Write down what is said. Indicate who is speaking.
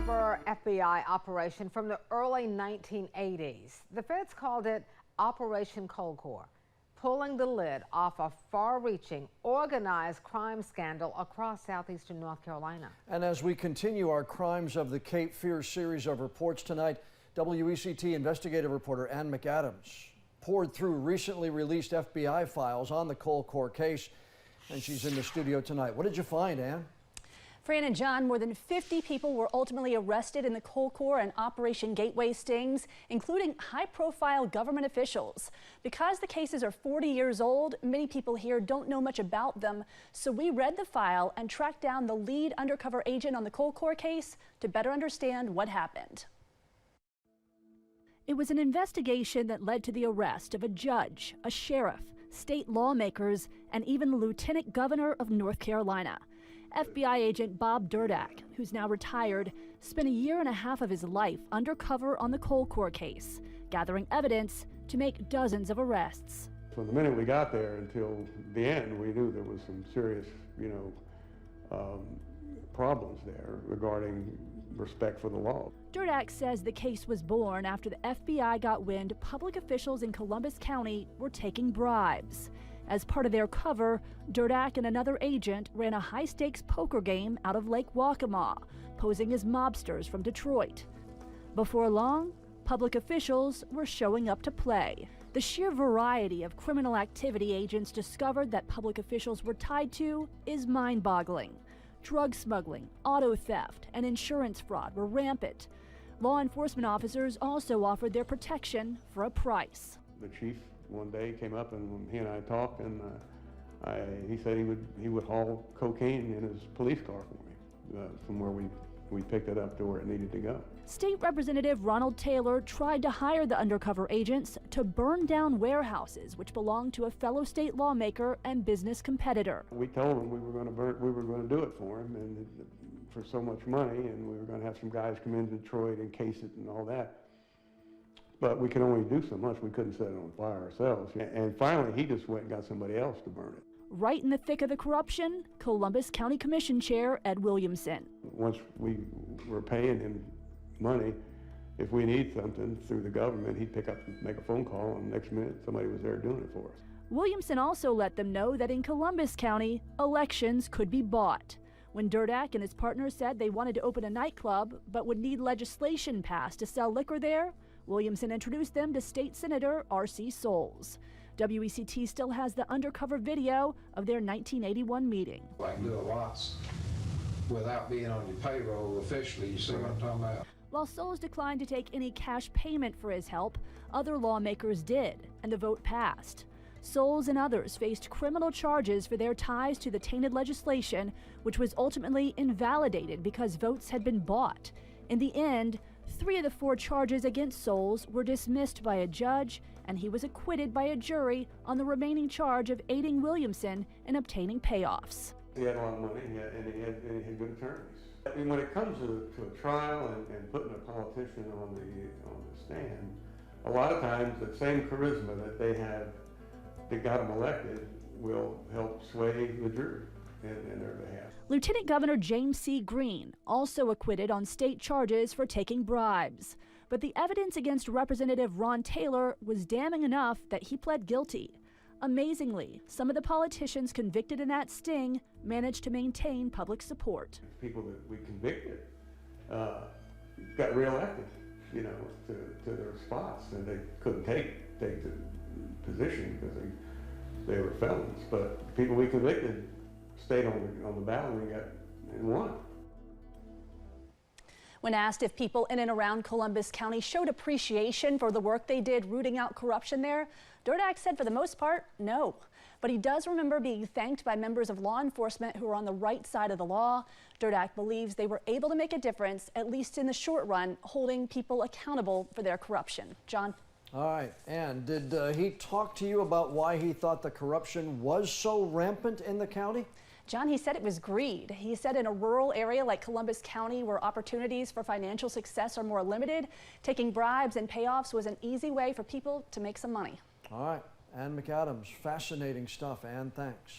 Speaker 1: undercover FBI operation from the early 1980s. The feds called it Operation Colcor, pulling the lid off a far-reaching, organized crime scandal across southeastern North Carolina. And as we continue our Crimes of the Cape Fear series of reports tonight, WECT investigative reporter Ann McAdams poured through recently released FBI files on the Colcor case, and she's in the studio tonight. What did you find, Ann?
Speaker 2: Fran and John, more than 50 people were ultimately arrested in the Colcor and Operation Gateway stings, including high-profile government officials. Because the cases are 40 years old, many people here don't know much about them, so we read the file and tracked down the lead undercover agent on the Colcor case to better understand what happened. It was an investigation that led to the arrest of a judge, a sheriff, state lawmakers, and even the lieutenant governor of North Carolina. FBI agent Bob Durdak, who's now retired, spent a year and a half of his life undercover on the Colcor case, gathering evidence to make dozens of arrests.
Speaker 3: From the minute we got there until the end, we knew there was some serious, problems there regarding respect for the law.
Speaker 2: Durdak says the case was born after the FBI got wind public officials in Columbus County were taking bribes. As part of their cover, Durdak and another agent ran a high-stakes poker game out of Lake Waccamaw, posing as mobsters from Detroit. Before long, public officials were showing up to play. The sheer variety of criminal activity agents discovered that public officials were tied to is mind-boggling. Drug smuggling, auto theft, and insurance fraud were rampant. Law enforcement officers also offered their protection for a price.
Speaker 3: The chief one day came up and he and I talked, and he said he would haul cocaine in his police car for me from where we picked it up to where it needed to go.
Speaker 2: State Representative Ronald Taylor tried to hire the undercover agents to burn down warehouses which belonged to a fellow state lawmaker and business competitor.
Speaker 3: We told him we were going to do it for him, and for so much money, and we were going to have some guys come into Detroit and case it and all that. But we could only do so much. We couldn't set it on fire ourselves. And finally, he just went and got somebody else to burn it.
Speaker 2: Right in the thick of the corruption, Columbus County Commission Chair Ed Williamson.
Speaker 3: Once we were paying him money, if we need something through the government, he'd pick up and make a phone call, and the next minute somebody was there doing it for us.
Speaker 2: Williamson also let them know that in Columbus County, elections could be bought. When Durdak and his partner said they wanted to open a nightclub but would need legislation passed to sell liquor there, Williamson introduced them to State Senator R.C. Soules. WECT still has the undercover video of their 1981 meeting.
Speaker 4: I can do a lot without being on your payroll officially, you see what I'm talking about?
Speaker 2: While Soules declined to take any cash payment for his help, other lawmakers did, and the vote passed. Soules and others faced criminal charges for their ties to the tainted legislation, which was ultimately invalidated because votes had been bought. In the end, 3 of the 4 charges against Soules were dismissed by a judge, and he was acquitted by a jury on the remaining charge of aiding Williamson in obtaining payoffs.
Speaker 3: He had a lot of money, and he had good attorneys. I mean, when it comes to a trial and putting a politician on the stand, a lot of times the same charisma that they have that got him elected will help sway the jury in their behalf.
Speaker 2: Lieutenant Governor James C. Green also acquitted on state charges for taking bribes. But the evidence against Representative Ron Taylor was damning enough that he pled guilty. Amazingly, some of the politicians convicted in that sting managed to maintain public support.
Speaker 3: People that we convicted got reelected, to their spots, and they couldn't take the position because they were felons. But people we convicted stayed on the ballot and won.
Speaker 2: When asked if people in and around Columbus County showed appreciation for the work they did rooting out corruption there, Durdak said for the most part, no. But he does remember being thanked by members of law enforcement who were on the right side of the law. Durdak believes they were able to make a difference, at least in the short run, holding people accountable for their corruption. John?
Speaker 1: All right, and did he talk to you about why he thought the corruption was so rampant in the county?
Speaker 2: John, he said it was greed. He said in a rural area like Columbus County, where opportunities for financial success are more limited, taking bribes and payoffs was an easy way for people to make some money.
Speaker 1: All right, Ann McAdams, fascinating stuff, Ann, thanks.